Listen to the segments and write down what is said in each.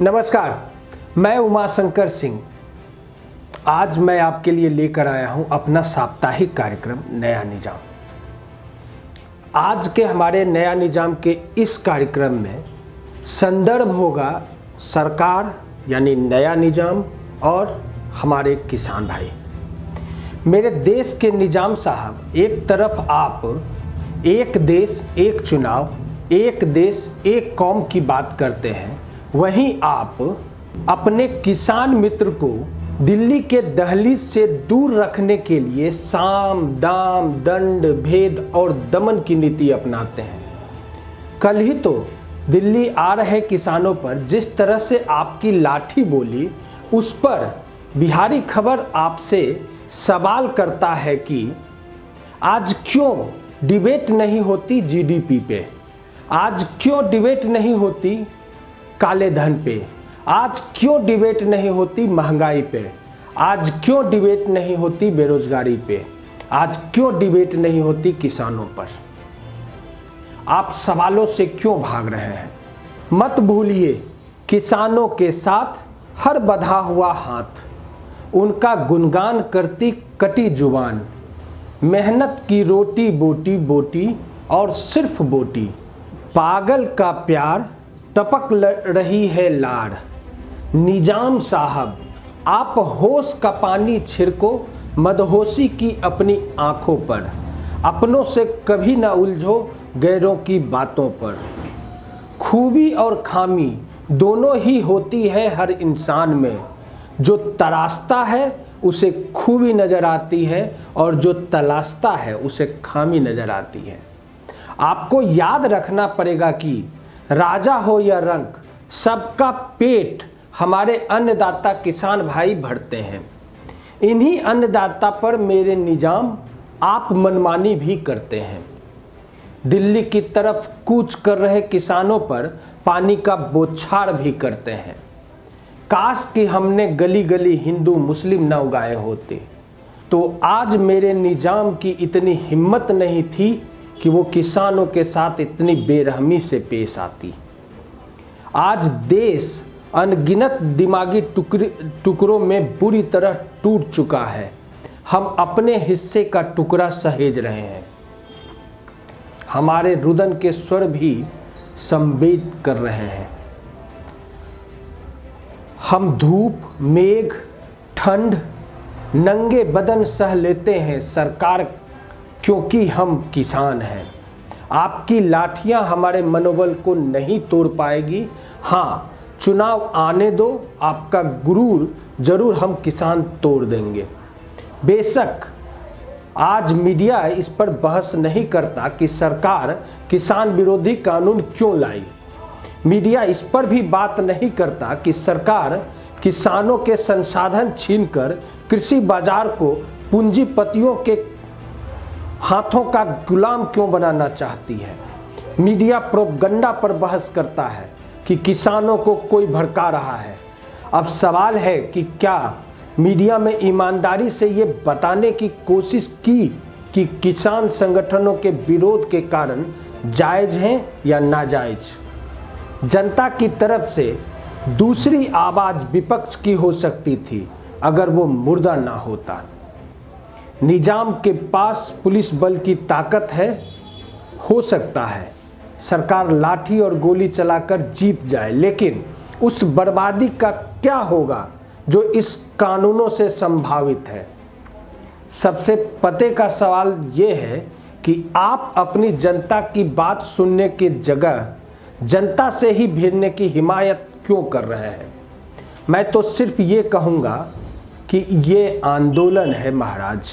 नमस्कार, मैं उमाशंकर सिंह। आज मैं आपके लिए लेकर आया हूं अपना साप्ताहिक कार्यक्रम नया निजाम। आज के हमारे नया निजाम के इस कार्यक्रम में संदर्भ होगा सरकार यानी नया निजाम और हमारे किसान भाई। मेरे देश के निजाम साहब, एक तरफ आप एक देश एक चुनाव, एक देश एक कौम की बात करते हैं, वहीं आप अपने किसान मित्र को दिल्ली के दहलीज से दूर रखने के लिए साम दाम दंड भेद और दमन की नीति अपनाते हैं। कल ही तो दिल्ली आ रहे किसानों पर जिस तरह से आपकी लाठी बोली, उस पर बिहारी खबर आपसे सवाल करता है कि आज क्यों डिबेट नहीं होती जीडीपी पे, आज क्यों डिबेट नहीं होती काले धन पे, आज क्यों डिबेट नहीं होती महंगाई पे, आज क्यों डिबेट नहीं होती बेरोजगारी पे, आज क्यों डिबेट नहीं होती किसानों पर। आप सवालों से क्यों भाग रहे हैं? मत भूलिए, किसानों के साथ हर बंधा हुआ हाथ, उनका गुणगान करती कटी जुबान, मेहनत की रोटी बोटी बोटी और सिर्फ बोटी, पागल का प्यार टपक रही है लाड़। निजाम साहब, आप होश का पानी छिड़को मदहोशी की अपनी आंखों पर, अपनों से कभी ना उलझो गैरों की बातों पर। खूबी और खामी दोनों ही होती है हर इंसान में, जो तराशता है उसे खूबी नजर आती है और जो तलाशता है उसे खामी नजर आती है। आपको याद रखना पड़ेगा कि राजा हो या रंक, सबका पेट हमारे अन्नदाता किसान भाई भरते हैं। इन्हीं अन्नदाता पर मेरे निजाम आप मनमानी भी करते हैं। दिल्ली की तरफ कूच कर रहे किसानों पर पानी का बौछार भी करते हैं। काश कि हमने गली गली हिंदू मुस्लिम न उगाए होते, तो आज मेरे निजाम की इतनी हिम्मत नहीं थी कि वो किसानों के साथ इतनी बेरहमी से पेश आती। आज देश अनगिनत दिमागी टुकड़ों में बुरी तरह टूट चुका है। हम अपने हिस्से का टुकड़ा सहेज रहे हैं। हमारे रुदन के स्वर भी संवेद कर रहे हैं। हम धूप, मेघ, ठंड, नंगे बदन सह लेते हैं सरकार, क्योंकि हम किसान हैं। आपकी लाठियां हमारे मनोबल को नहीं तोड़ पाएगी। हाँ, चुनाव आने दो, आपका गुरूर जरूर हम किसान तोड़ देंगे। बेशक आज मीडिया इस पर बहस नहीं करता कि सरकार किसान विरोधी कानून क्यों लाई। मीडिया इस पर भी बात नहीं करता कि सरकार किसानों के संसाधन छीनकर कृषि बाजार को पूंजीपतियों के हाथों का गुलाम क्यों बनाना चाहती है। मीडिया प्रोपगंडा पर बहस करता है कि किसानों को कोई भड़का रहा है। अब सवाल है कि क्या मीडिया में ईमानदारी से ये बताने की कोशिश की कि किसान संगठनों के विरोध के कारण जायज हैं या नाजायज। जनता की तरफ से दूसरी आवाज विपक्ष की हो सकती थी अगर वो मुर्दा ना होता। निजाम के पास पुलिस बल की ताकत है, हो सकता है सरकार लाठी और गोली चलाकर जीत जाए, लेकिन उस बर्बादी का क्या होगा जो इस कानूनों से संभावित है। सबसे पते का सवाल ये है कि आप अपनी जनता की बात सुनने की जगह जनता से ही भिड़ने की हिमायत क्यों कर रहे हैं। मैं तो सिर्फ ये कहूँगा कि ये आंदोलन है महाराज,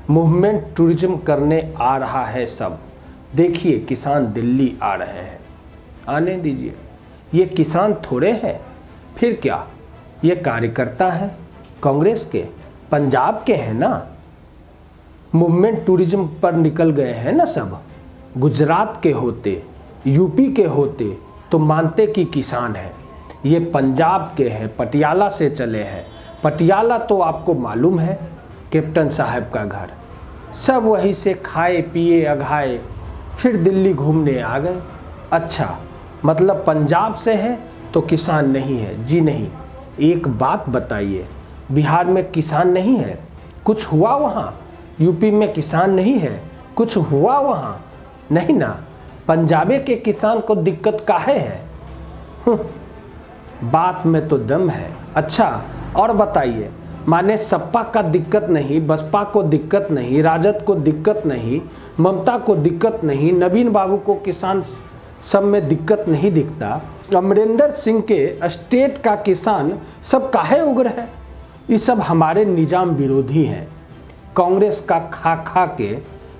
मूवमेंट टूरिज्म करने आ रहा है सब। देखिए किसान दिल्ली आ रहे हैं, आने दीजिए। ये किसान थोड़े हैं, फिर क्या, ये कार्यकर्ता हैं कांग्रेस के, पंजाब के हैं ना। मूवमेंट टूरिज्म पर निकल गए हैं ना सब। गुजरात के होते, यूपी के होते तो मानते कि किसान हैं। ये पंजाब के हैं, पटियाला से चले हैं। पटियाला तो आपको मालूम है, कैप्टन साहब का घर। सब वहीं से खाए पिए अघाए फिर दिल्ली घूमने आ गए। अच्छा, मतलब पंजाब से हैं तो किसान नहीं है। जी नहीं, एक बात बताइए, बिहार में किसान नहीं है? कुछ हुआ वहाँ? यूपी में किसान नहीं है? कुछ हुआ वहाँ? नहीं ना। पंजाबे के किसान को दिक्कत काहे है? बात में तो दम है। अच्छा और बताइए, माने सपा का दिक्कत नहीं, बसपा को दिक्कत नहीं, राजद को दिक्कत नहीं, ममता को दिक्कत नहीं, नवीन बाबू को किसान सब में दिक्कत नहीं दिखता, अमरिंदर सिंह के स्टेट का किसान सब काहे उग्र है? ये सब हमारे निजाम विरोधी हैं। कांग्रेस का खा खा के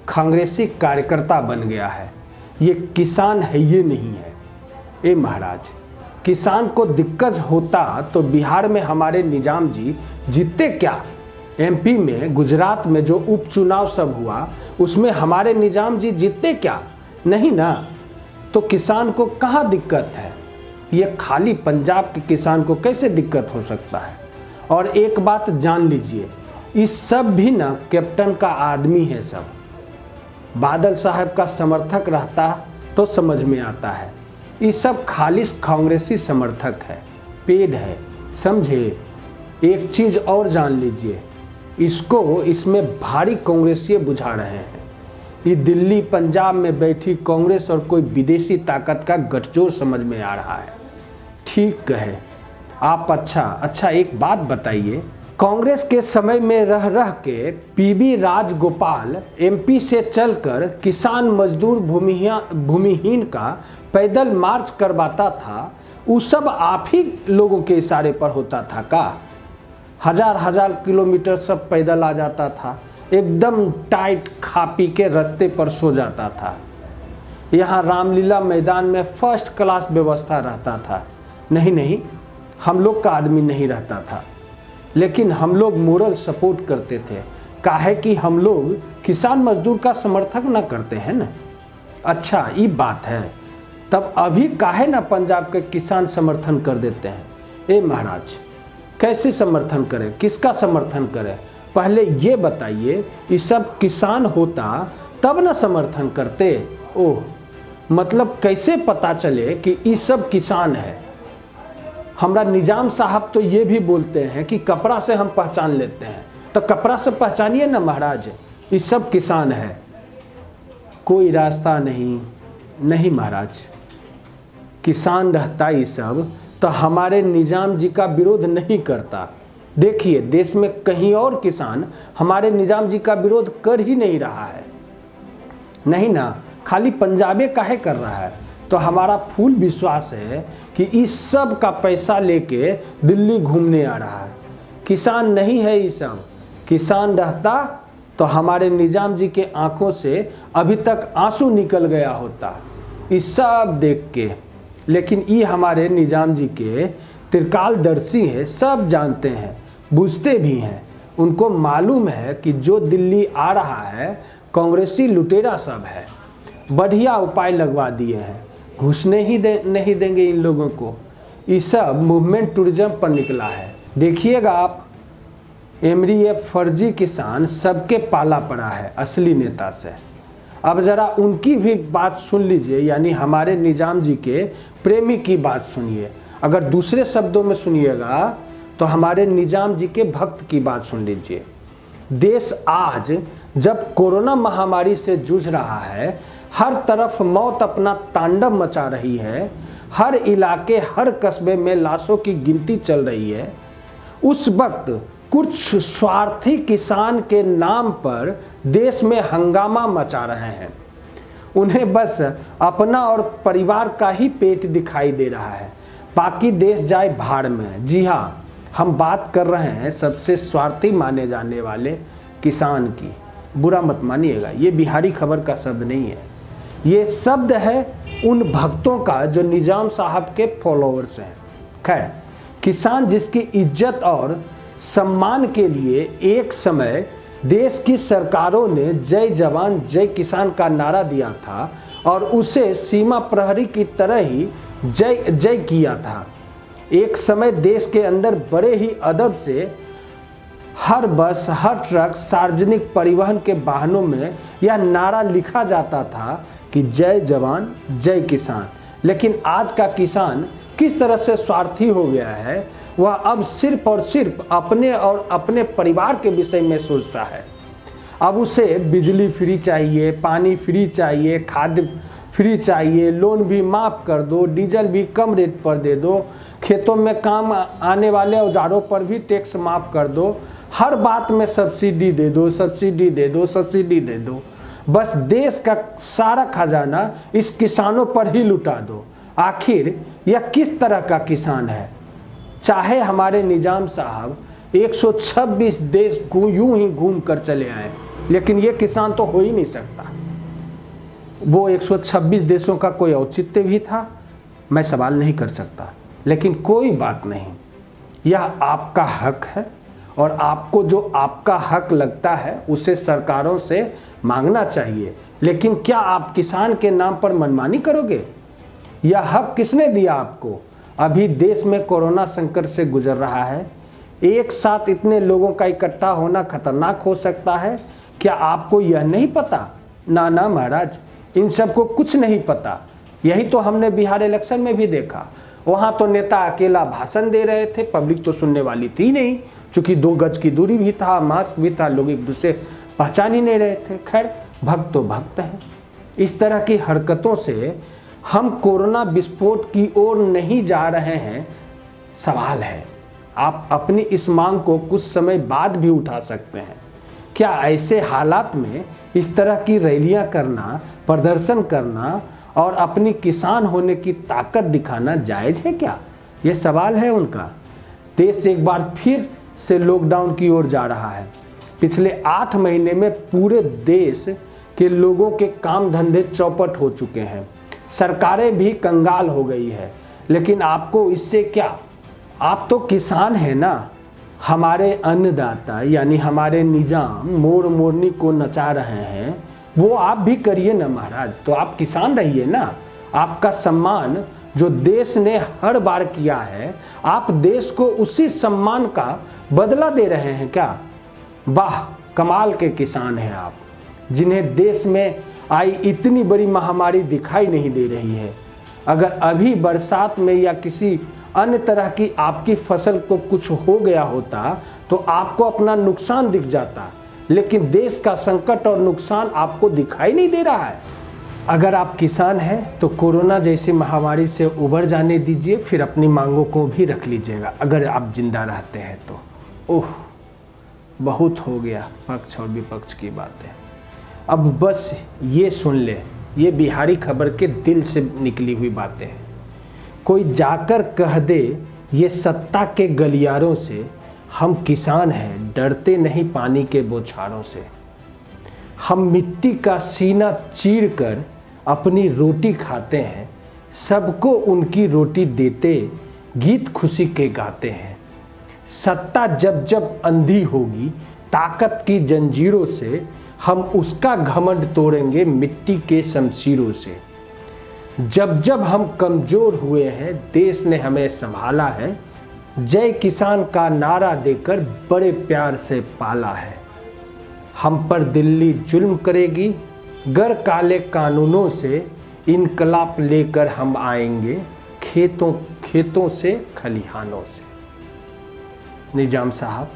कांग्रेसी कार्यकर्ता बन गया है। ये किसान है, ये नहीं है। ए महाराज, किसान को दिक्कत होता तो बिहार में हमारे निजाम जी जीतते क्या? एमपी में, गुजरात में जो उपचुनाव सब हुआ उसमें हमारे निजाम जी जीतते क्या? नहीं ना। तो किसान को कहाँ दिक्कत है? ये खाली पंजाब के किसान को कैसे दिक्कत हो सकता है? और एक बात जान लीजिए, इस सब भी ना कैप्टन का आदमी है। सब बादल साहब का समर्थक रहता तो समझ में आता है। ये सब खालिश कांग्रेसी समर्थक है, पेड है, समझे? एक चीज और जान लीजिए, इसमें भारी कांग्रेसी बुझा रहे हैं। ये दिल्ली पंजाब में बैठी कांग्रेस और कोई विदेशी ताकत का गठजोड़ समझ में आ रहा है। ठीक कहे आप। अच्छा एक बात बताइए, कांग्रेस के समय में रह रह के पीबी राजगोपाल एमपी से चलकर किसान मजदूर भूमिहीन का पैदल मार्च करवाता था, वो सब आप ही लोगों के इशारे पर होता था का? हजार किलोमीटर सब पैदल आ जाता था, एकदम टाइट खा पी के रास्ते पर सो जाता था। यहाँ रामलीला मैदान में फर्स्ट क्लास व्यवस्था रहता था। नहीं, हम लोग का आदमी नहीं रहता था, लेकिन हम लोग मोरल सपोर्ट करते थे। काहे कि हम लोग किसान मजदूर का समर्थन ना करते हैं ना। अच्छा ये बात है, तब अभी काहे ना पंजाब के किसान समर्थन कर देते हैं? ए महाराज, कैसे समर्थन करें, किसका समर्थन करें? पहले ये बताइए, ये सब किसान होता तब ना समर्थन करते। ओह, मतलब कैसे पता चले कि ये सब किसान है? हमारा निजाम साहब तो ये भी बोलते हैं कि कपड़ा से हम पहचान लेते हैं, तो कपड़ा से पहचानिए ना महाराज, ये सब किसान है। कोई रास्ता नहीं महाराज, किसान रहता ये सब तो हमारे निजाम जी का विरोध नहीं करता। देखिए देश में कहीं और किसान हमारे निजाम जी का विरोध कर ही नहीं रहा है। नहीं ना, खाली पंजाबे काहे कर रहा है? तो हमारा फुल विश्वास है कि इस सब का पैसा लेके दिल्ली घूमने आ रहा है। किसान नहीं है ये सब। किसान रहता तो हमारे निजाम जी के आंखों से अभी तक आंसू निकल गया होता, इस सब देख के। लेकिन ये हमारे निजाम जी के त्रिकालदर्शी है, सब जानते हैं, बुझते भी हैं। उनको मालूम है कि जो दिल्ली आ रहा है कांग्रेसी लुटेरा सब है। बढ़िया उपाय लगवा दिए हैं, घुसने ही नहीं देंगे इन लोगों को। ये सब मूवमेंट टूरिज्म पर निकला है। देखिएगा आप, एमडीएफ फर्जी किसान सबके पाला पड़ा है असली नेता से। अब जरा उनकी भी बात सुन लीजिए, यानी हमारे निजाम जी के प्रेमी की बात सुनिए। अगर दूसरे शब्दों में सुनिएगा तो हमारे निजाम जी के भक्त की बात सुन लीजिए। देश आज जब कोरोना महामारी से जूझ रहा है, हर तरफ मौत अपना तांडव मचा रही है, हर इलाके हर कस्बे में लाशों की गिनती चल रही है, उस वक्त कुछ स्वार्थी किसान के नाम पर देश में हंगामा मचा रहे हैं। उन्हें बस अपना और परिवार का ही पेट दिखाई दे रहा है, बाकी देश जाए भाड़ में। जी हाँ, हम बात कर रहे हैं सबसे स्वार्थी माने जाने वाले किसान की। बुरा मत मानिएगा, ये बिहारी खबर का शब्द नहीं है, ये शब्द है उन भक्तों का जो निजाम साहब के फॉलोअर्स हैं। खैर, किसान जिसकी इज्जत और सम्मान के लिए एक समय देश की सरकारों ने जय जवान जय किसान का नारा दिया था और उसे सीमा प्रहरी की तरह ही जय जय किया था। एक समय देश के अंदर बड़े ही अदब से हर बस हर ट्रक सार्वजनिक परिवहन के वाहनों में यह नारा लिखा जाता था कि जय जवान जय किसान। लेकिन आज का किसान किस तरह से स्वार्थी हो गया है, वह अब सिर्फ और सिर्फ अपने और अपने परिवार के विषय में सोचता है। अब उसे बिजली फ्री चाहिए, पानी फ्री चाहिए, खाद्य फ्री चाहिए, लोन भी माफ़ कर दो, डीजल भी कम रेट पर दे दो, खेतों में काम आने वाले औजारों पर भी टैक्स माफ़ कर दो, हर बात में सब्सिडी दे दो, सब्सिडी दे दो, सब्सिडी दे दो। बस देश का सारा खजाना इस किसानों पर ही लुटा दो। आखिर यह किस तरह का किसान है? चाहे हमारे निजाम साहब 126 देश को यूं ही घूम कर चले आए, लेकिन ये किसान तो हो ही नहीं सकता। वो 126 देशों का कोई औचित्य भी था, मैं सवाल नहीं कर सकता, लेकिन कोई बात नहीं, यह आपका हक है और आपको जो आपका हक लगता है उसे सरकारों से मांगना चाहिए। लेकिन क्या आप किसान के नाम पर मनमानी करोगे? यह हक किसने दिया आपको? अभी देश में कोरोना संकट से गुजर रहा है, एक साथ इतने लोगों का इकट्ठा होना खतरनाक हो सकता है। क्या आपको यह नहीं पता? ना ना महाराज, इन सबको कुछ नहीं पता। यही तो हमने बिहार इलेक्शन में भी देखा। वहाँ तो नेता अकेला भाषण दे रहे थे, पब्लिक तो सुनने वाली थी नहीं, क्योंकि 2 गज की दूरी भी था, मास्क भी था, लोग एक दूसरे पहचान ही नहीं रहे थे। खैर, भक्त तो भक्त है। इस तरह की हरकतों से हम कोरोना विस्फोट की ओर नहीं जा रहे हैं। सवाल है, आप अपनी इस मांग को कुछ समय बाद भी उठा सकते हैं। क्या ऐसे हालात में इस तरह की रैलियां करना, प्रदर्शन करना और अपनी किसान होने की ताकत दिखाना जायज़ है क्या? ये सवाल है उनका। देश एक बार फिर से लॉकडाउन की ओर जा रहा है। पिछले 8 महीने में पूरे देश के लोगों के काम धंधे चौपट हो चुके हैं, सरकारें भी कंगाल हो गई है। लेकिन आपको इससे क्या? आप तो किसान हैं ना। हमारे अन्नदाता यानी हमारे निजाम मोर मोरनी को नचा रहे हैं, वो आप भी करिए ना महाराज। तो आप किसान रहिए ना। आपका सम्मान जो देश ने हर बार किया है, आप देश को उसी सम्मान का बदला दे रहे हैं क्या? वाह, कमाल के किसान हैं आप, जिन्हें देश में आई इतनी बड़ी महामारी दिखाई नहीं दे रही है। अगर अभी बरसात में या किसी अन्य तरह की आपकी फसल को कुछ हो गया होता तो आपको अपना नुकसान दिख जाता, लेकिन देश का संकट और नुकसान आपको दिखाई नहीं दे रहा है। अगर आप किसान हैं तो कोरोना जैसी महामारी से उबर जाने दीजिए, फिर अपनी मांगों को भी रख लीजिएगा अगर आप जिंदा रहते हैं तो। ओह, बहुत हो गया पक्ष और विपक्ष की बातें। अब बस ये सुन ले, ये बिहारी खबर के दिल से निकली हुई बातें हैं। कोई जाकर कह दे ये सत्ता के गलियारों से, हम किसान हैं, डरते नहीं पानी के बौछारों से। हम मिट्टी का सीना चीर कर अपनी रोटी खाते हैं, सबको उनकी रोटी देते गीत खुशी के गाते हैं। सत्ता जब जब अंधी होगी ताकत की जंजीरों से, हम उसका घमंड तोड़ेंगे मिट्टी के शमशीरों से। जब जब हम कमजोर हुए हैं देश ने हमें संभाला है, जय किसान का नारा देकर बड़े प्यार से पाला है। हम पर दिल्ली जुल्म करेगी, गर काले कानूनों से इनकलाब लेकर हम आएंगे, खेतों खेतों से खलिहानों से। निजाम साहब,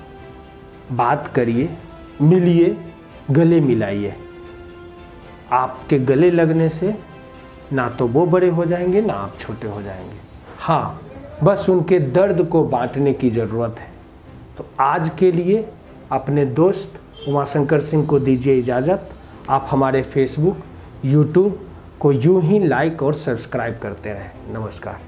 बात करिए, मिलिए, गले मिलाइए। आपके गले लगने से ना तो वो बड़े हो जाएंगे ना आप छोटे हो जाएंगे। हाँ, बस उनके दर्द को बांटने की ज़रूरत है। तो आज के लिए अपने दोस्त उमाशंकर सिंह को दीजिए इजाज़त। आप हमारे फेसबुक, यूट्यूब को यूं ही लाइक और सब्सक्राइब करते रहें। नमस्कार।